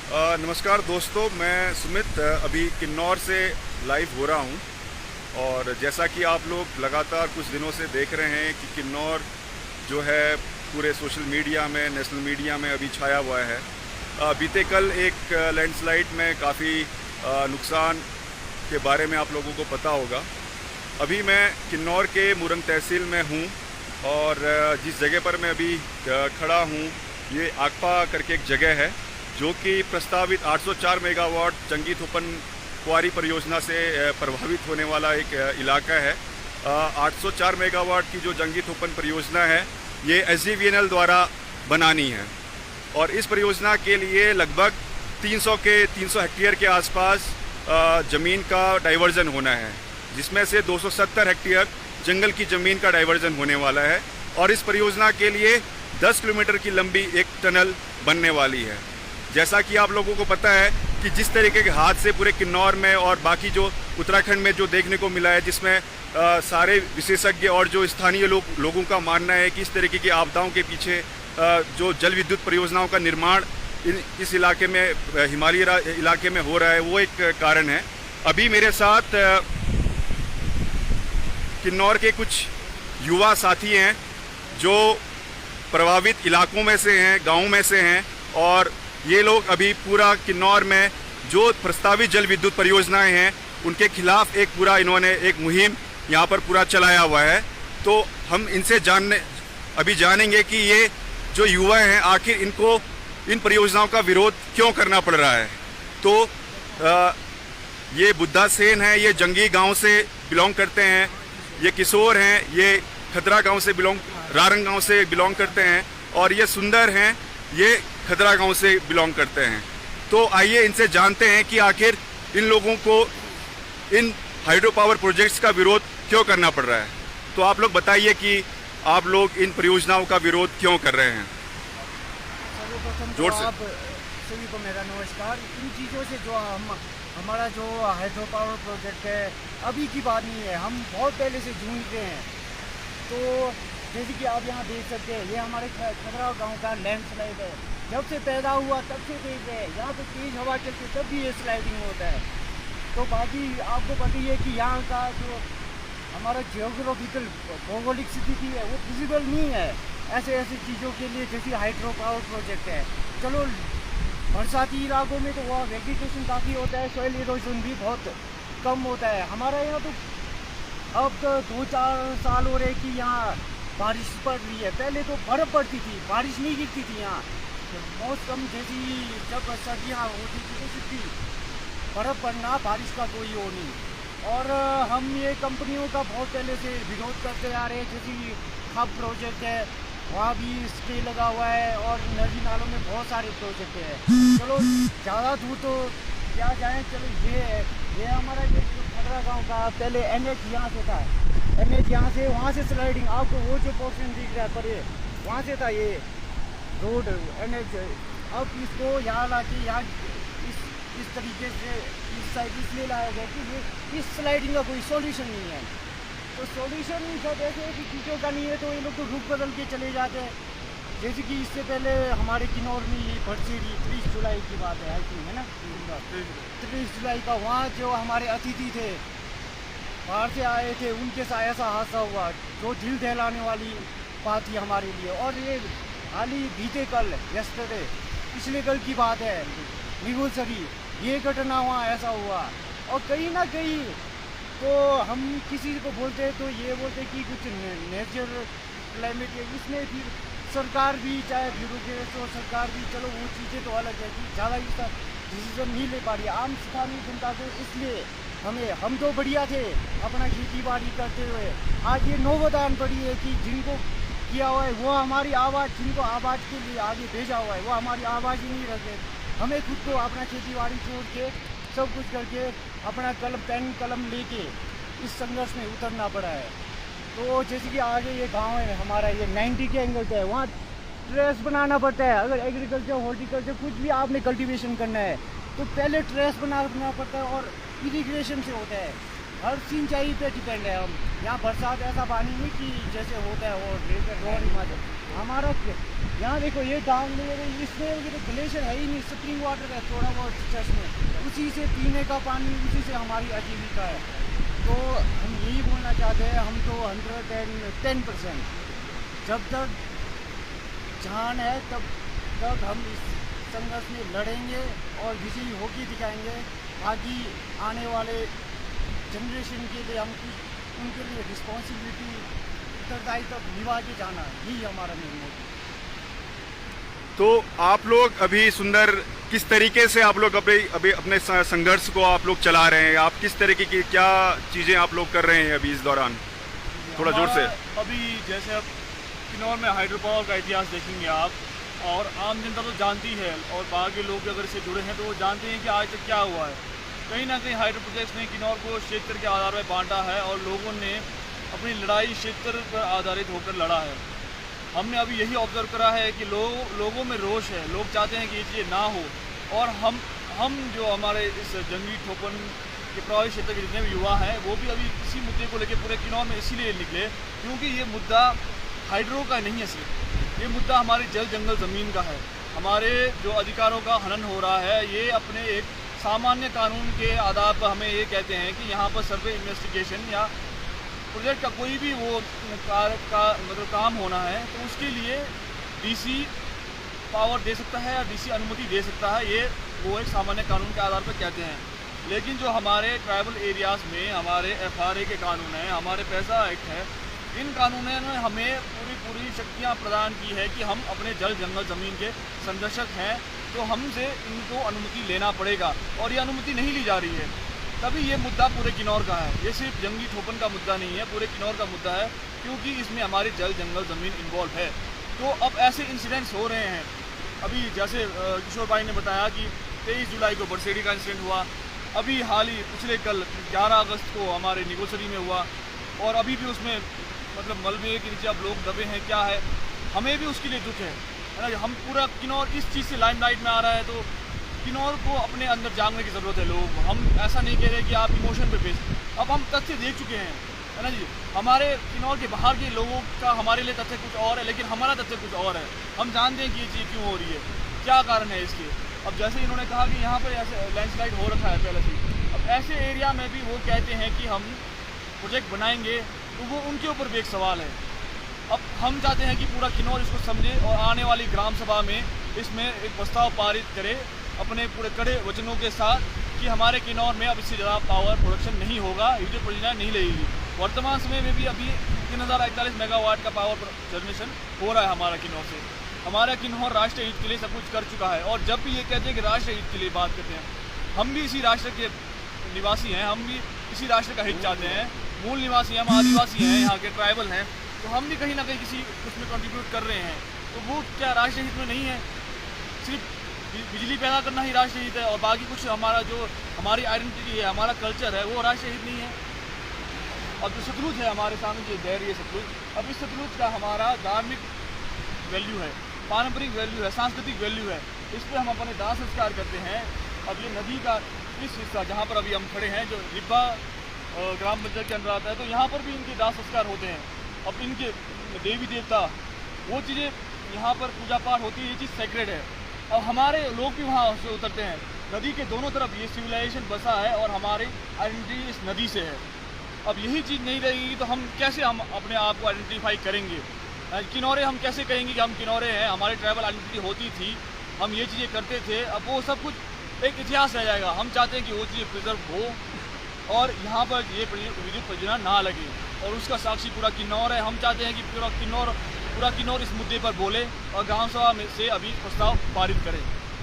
नमस्कार दोस्तों, मैं सुमित अभी किन्नौर से लाइव हो रहा हूँ। और जैसा कि आप लोग लगातार कुछ दिनों से देख रहे हैं कि किन्नौर जो है पूरे सोशल मीडिया में, नेशनल मीडिया में अभी छाया हुआ है। बीते कल एक लैंडस्लाइड में काफ़ी नुकसान के बारे में आप लोगों को पता होगा। अभी मैं किन्नौर के मुरंग तहसील में हूँ और जिस जगह पर मैं अभी खड़ा हूँ ये आकपा करके एक जगह है जो कि प्रस्तावित 804 मेगावाट जंगी थोपन कुंवारी परियोजना से प्रभावित होने वाला एक इलाका है। 804 मेगावाट की जो जंगी थोपन परियोजना है ये SJVN द्वारा बनानी है और इस परियोजना के लिए लगभग 300 हेक्टेयर के आसपास ज़मीन का डाइवर्जन होना है, जिसमें से 270 हेक्टेयर जंगल की ज़मीन का डाइवर्जन होने वाला है। और इस परियोजना के लिए 10 किलोमीटर की लंबी एक टनल बनने वाली है। जैसा कि आप लोगों को पता है कि जिस तरीके के हादसे पूरे किन्नौर में और बाकी जो उत्तराखंड में जो देखने को मिला है, जिसमें सारे विशेषज्ञ और जो स्थानीय लोगों का मानना है कि इस तरीके की आपदाओं के पीछे जो जल विद्युत परियोजनाओं का निर्माण इस इलाके में, हिमालय इलाके में हो रहा है, वो एक कारण है। अभी मेरे साथ किन्नौर के कुछ युवा साथी हैं जो प्रभावित इलाकों में से हैं, गाँव में से हैं, और ये लोग अभी पूरा किन्नौर में जो प्रस्तावित जल विद्युत परियोजनाएं हैं उनके खिलाफ एक पूरा इन्होंने एक मुहिम यहाँ पर पूरा चलाया हुआ है। तो हम इनसे अभी जानेंगे कि ये जो युवा हैं आखिर इनको इन परियोजनाओं का विरोध क्यों करना पड़ रहा है। तो ये बुद्धा सेन है, ये जंगी गांव से बिलोंग करते हैं। ये किशोर हैं, ये खतरा गांव से रारंग गांव से बिलोंग करते हैं। और ये सुंदर हैं, ये खतरा गांव से बिलोंग करते हैं। तो आइए इनसे जानते हैं कि आखिर इन लोगों को इन हाइड्रो पावर प्रोजेक्ट्स का विरोध क्यों करना पड़ रहा है। तो आप लोग बताइए कि आप लोग इन परियोजनाओं का विरोध क्यों कर रहे हैं। सर्वप्रथम जोर तो से। आप सभी को मेरा नमस्कार। इन चीज़ों से जो हमारा जो हाइड्रो पावर प्रोजेक्ट है अभी की बात नहीं है, हम बहुत पहले से जूझ रहे हैं। तो जैसे कि आप यहाँ देख सकते हैं, ये हमारे खतरा गांव का लैंडस्लाइड है। जब से पैदा हुआ तब से देख रहे हैं, यहाँ पे तेज़ हवा चलती तब भी ये स्लाइडिंग होता है। तो बाकी आपको पता ही है कि यहाँ का जो हमारा जियोग्राफिकल भौगोलिक स्थिति है वो फिजिबल नहीं है ऐसे चीज़ों के लिए, जैसे हाइड्रो पावर प्रोजेक्ट है। चलो बरसाती इलाकों में तो वहाँ वेजिटेशन काफ़ी होता है, सॉइल इरोजन भी बहुत कम होता है। हमारा यहाँ तो अब तो 2-4 साल हो रहे कि यहाँ बारिश पड़ रही है। पहले तो बर्फ़ पड़ती थी, बारिश नहीं गिरती थी यहाँ। मौसम जैसी जब सर्दियाँ होती थी तो सिर्फ बर्फ़ पड़ना, बारिश का कोई वो नहीं। और हम ये कंपनियों का बहुत पहले से विरोध करते आ रहे हैं। जैसे खब प्रोजेक्ट है, वहाँ भी स्टे लगा हुआ है, और नदी नालों में बहुत सारे प्रोजेक्ट हैं। चलो ज़्यादा दूर तो क्या जाएँ, चलो ये हमारा ये खतरा गाँव का पहले NH यहाँ से था। NH यहाँ से, वहाँ से स्लाइडिंग आपको वो जो पोर्शन दिख रहा है पर ये वहाँ से था ये रोड NH। अब इसको यहाँ ला के यहाँ इस तरीके से इस साइड इसलिए लाया गया कि ये इस स्लाइडिंग का कोई सॉल्यूशन नहीं है। तो सॉल्यूशन जब ऐसे कि चीज़ों का नहीं है तो ये लोग तो रुख बदल के चले जाते हैं। जैसे कि इससे पहले हमारे किन्नौर में ये भटसेरी 30 जुलाई की बात है, आई थिंक, है ना, 30 जुलाई का, वहाँ जो हमारे अतिथि थे बाहर से आए थे, उनके साथ ऐसा हादसा हुआ जो दिल दहलाने वाली बात थी हमारे लिए। और ये हाल ही बीते कल, यस्टरडे, पिछले कल की बात है, निगुलसरी, ये घटना वहाँ ऐसा हुआ। और कहीं ना कहीं तो हम किसी को बोलते हैं तो ये बोलते हैं कि कुछ नेचर क्लाइमेट है, इसमें फिर सरकार भी, चाहे ब्यूरोक्रेट और सरकार भी, चलो वो चीज़ें तो अलग है कि ज़्यादा इसका डिसीजन नहीं ले पा रही आम स्थानीय जनता को। इसलिए हम तो बढ़िया थे अपना खेती बाड़ी करते हुए, आज ये नौबतान पड़ी है कि जिनको किया हुआ है वो हमारी आवाज़, जिनको आवाज़ के लिए आगे भेजा हुआ है वो हमारी आवाज़ ही नहीं रखते। हमें खुद को अपना खेती बाड़ी छोड़ के सब कुछ करके अपना पेन कलम लेके इस संघर्ष में उतरना पड़ा है। तो जैसे कि आगे ये गांव है हमारा, ये 90 के एंगल पे है, वहाँ ट्रेस बनाना पड़ता है। अगर एग्रीकल्चर, हॉर्टिकल्चर कुछ भी आपने कल्टीवेशन करना है तो पहले ट्रेस बनाना पड़ता है, और इरिगेशन से होता है। हर सिंचाई पे डिपेंड है हम। यहाँ बरसात ऐसा पानी नहीं कि जैसे होता है और रोड हिमाचल, हमारा यहाँ देखो ये डांग ले रहे, इसमें ये तो ग्लेशियर है ही नहीं, स्प्रिंग वाटर है थोड़ा बहुत चश्मे, उसी से पीने का पानी, उसी से हमारी आजीविका है। तो हम यही बोलना चाहते हैं, हम तो 110% जब तक जान है तब तक हम इस संघर्ष में लड़ेंगे और विजयी होके दिखाएंगे। बाकी आने वाले जनरेशन के लिए हम उनके लिए रिस्पॉन्सिबिलिटी, उत्तरदायित्व निभा के जाना, यही हमारा मेन मोटिव। तो आप लोग अभी सुंदर किस तरीके से आप लोग अभी अपने संघर्ष को आप लोग चला रहे हैं? आप किस तरीके की क्या चीज़ें आप लोग कर रहे हैं अभी इस दौरान? थोड़ा जोर से। अभी जैसे अब किन्नौर में हाइड्रो पावर का इतिहास देखेंगे आप, और आम जनता तो जानती है और बाहर के लोग अगर इससे जुड़े हैं तो वो जानते हैं कि आज तक क्या हुआ है। कहीं ना कहीं हाइड्रो प्रोजेक्ट्स ने किन्नौर को क्षेत्र के आधार पर बांटा है और लोगों ने अपनी लड़ाई क्षेत्र पर आधारित होकर लड़ा है। हमने अभी यही ऑब्जर्व करा है कि लोगों में रोष है, लोग चाहते हैं कि ये चीज़ें ना हो, और हम जो हमारे इस जंगली ठोपन के प्रभावित क्षेत्र के जितने भी युवा हैं वो भी अभी इसी मुद्दे को लेकर पूरे किन्नौर में इसीलिए निकले क्योंकि ये मुद्दा हाइड्रो का नहीं है, सिर्फ ये मुद्दा हमारी जल जंगल ज़मीन का है। हमारे जो अधिकारों का हनन हो रहा है, ये अपने एक सामान्य कानून के आधार पर हमें ये कहते हैं कि यहाँ पर सर्वे इन्वेस्टिगेशन या प्रोजेक्ट का कोई भी वो कार्य का मतलब काम होना है तो उसके लिए डीसी पावर दे सकता है या डीसी अनुमति दे सकता है, ये वो एक सामान्य कानून के आधार पर कहते हैं। लेकिन जो हमारे ट्राइबल एरियाज़ में हमारे FRA के कानून हैं, हमारे पैसा एक्ट है, इन कानूनों ने हमें पूरी शक्तियाँ प्रदान की है कि हम अपने जल जंगल ज़मीन के संरक्षक हैं, तो हमसे इनको अनुमति लेना पड़ेगा और ये अनुमति नहीं ली जा रही है। तभी ये मुद्दा पूरे किन्नौर का है, ये सिर्फ जंगली ठोपन का मुद्दा नहीं है, पूरे किन्नौर का मुद्दा है क्योंकि इसमें हमारी जल जंगल ज़मीन इन्वॉल्व है। तो अब ऐसे इंसिडेंट्स हो रहे हैं, अभी जैसे किशोर भाई ने बताया कि 23 जुलाई को बरसेड़ी का इंसिडेंट हुआ, अभी हाल ही पिछले कल 11 अगस्त को हमारे निगोसरी में हुआ, और अभी भी उसमें मतलब मलबे के नीचे अब लोग दबे हैं। क्या है, हमें भी उसके लिए दुख है ना। हम पूरा किन्नौर इस चीज़ से लाइमलाइट में आ रहा है, तो किन्नौर को अपने अंदर जागने की ज़रूरत है। लोग, हम ऐसा नहीं कह रहे कि आप इमोशन पे बेस, अब हम तथ्य देख चुके हैं, है ना जी। हमारे किन्नौर के बाहर के लोगों का हमारे लिए तथ्य कुछ और है, लेकिन हमारा तथ्य कुछ और है। हम जानते हैं कि ये चीज़ क्यों हो रही है, क्या कारण है इसके। अब जैसे इन्होंने कहा कि यहाँ पर ऐसे लैंडस्लाइड हो रखा है पहले से, अब ऐसे एरिया में भी वो कहते हैं कि हम प्रोजेक्ट बनाएंगे, तो वो उनके ऊपर भी एक सवाल है। अब हम चाहते हैं कि पूरा किन्नौर इसको समझे और आने वाली ग्राम सभा में इसमें एक प्रस्ताव पारित करे अपने पूरे कड़े वचनों के साथ कि हमारे किन्नौर में अब इससे ज़्यादा पावर प्रोडक्शन नहीं होगा, विद्युत परियोजना नहीं लगेगी। वर्तमान समय में भी अभी 3041 मेगावाट का पावर जनरेशन हो रहा है हमारा किन्नौर से। हमारा किन्नौर राष्ट्रीय हित के लिए सब कुछ कर चुका है, और जब भी ये कहते हैं कि राष्ट्रीय हित के लिए बात करते हैं, हम भी इसी राष्ट्र के निवासी हैं, हम भी इसी राष्ट्र का हित चाहते हैं, मूल निवासी हैं, हम आदिवासी हैं, यहाँ के ट्राइबल हैं, तो हम भी कहीं ना कहीं किसी उसमें कंट्रीब्यूट कर रहे हैं। तो वो क्या राष्ट्रीय हित में नहीं है? सिर्फ बिजली पैदा करना ही राष्ट्रीय हित है, और बाकी कुछ हमारा जो हमारी आइडेंटिटी है, हमारा कल्चर है, वो राष्ट्रीय हित नहीं है। अब जो सतलुज है हमारे सामने, जो बह रही है सतलुज, अब इस सतलुज का हमारा धार्मिक वैल्यू है, पारंपरिक वैल्यू है, सांस्कृतिक वैल्यू है, इस पर हम अपने दाह संस्कार करते हैं। अब ये नदी का इस हिस्सा जहाँ पर अभी हम खड़े हैं, जो रिब्बा ग्राम पंचायत के अंदर आता है, तो यहाँ पर भी इनके दाह संस्कार होते हैं। अब इनके देवी देवता, वो चीज़ें यहाँ पर पूजा पाठ होती है, ये चीज़ सेक्रेड है। अब हमारे लोग भी वहाँ से उतरते हैं, नदी के दोनों तरफ ये सिविलाइजेशन बसा है और हमारी आइडेंटिटी इस नदी से है। अब यही चीज़ नहीं रहेगी तो हम कैसे हम अपने आप को आइडेंटिफाई करेंगे? किन्नौरे हम कैसे कहेंगे कि हम किन्नौरे हैं? हमारी ट्राइबल आइडेंटिटी होती थी, हम ये चीज़ें करते थे, अब वो सब कुछ एक इतिहास रह जाएगा। हम चाहते हैं कि वो चीज़ें प्रिजर्व हो और यहाँ पर ये विद्युत परियोजना ना लगे, और उसका साक्षी पूरा किन्नौर है। हम चाहते हैं कि पूरा किन्नौर इस मुद्दे पर बोले और ग्राम सभा में से अभी प्रस्ताव पारित करें।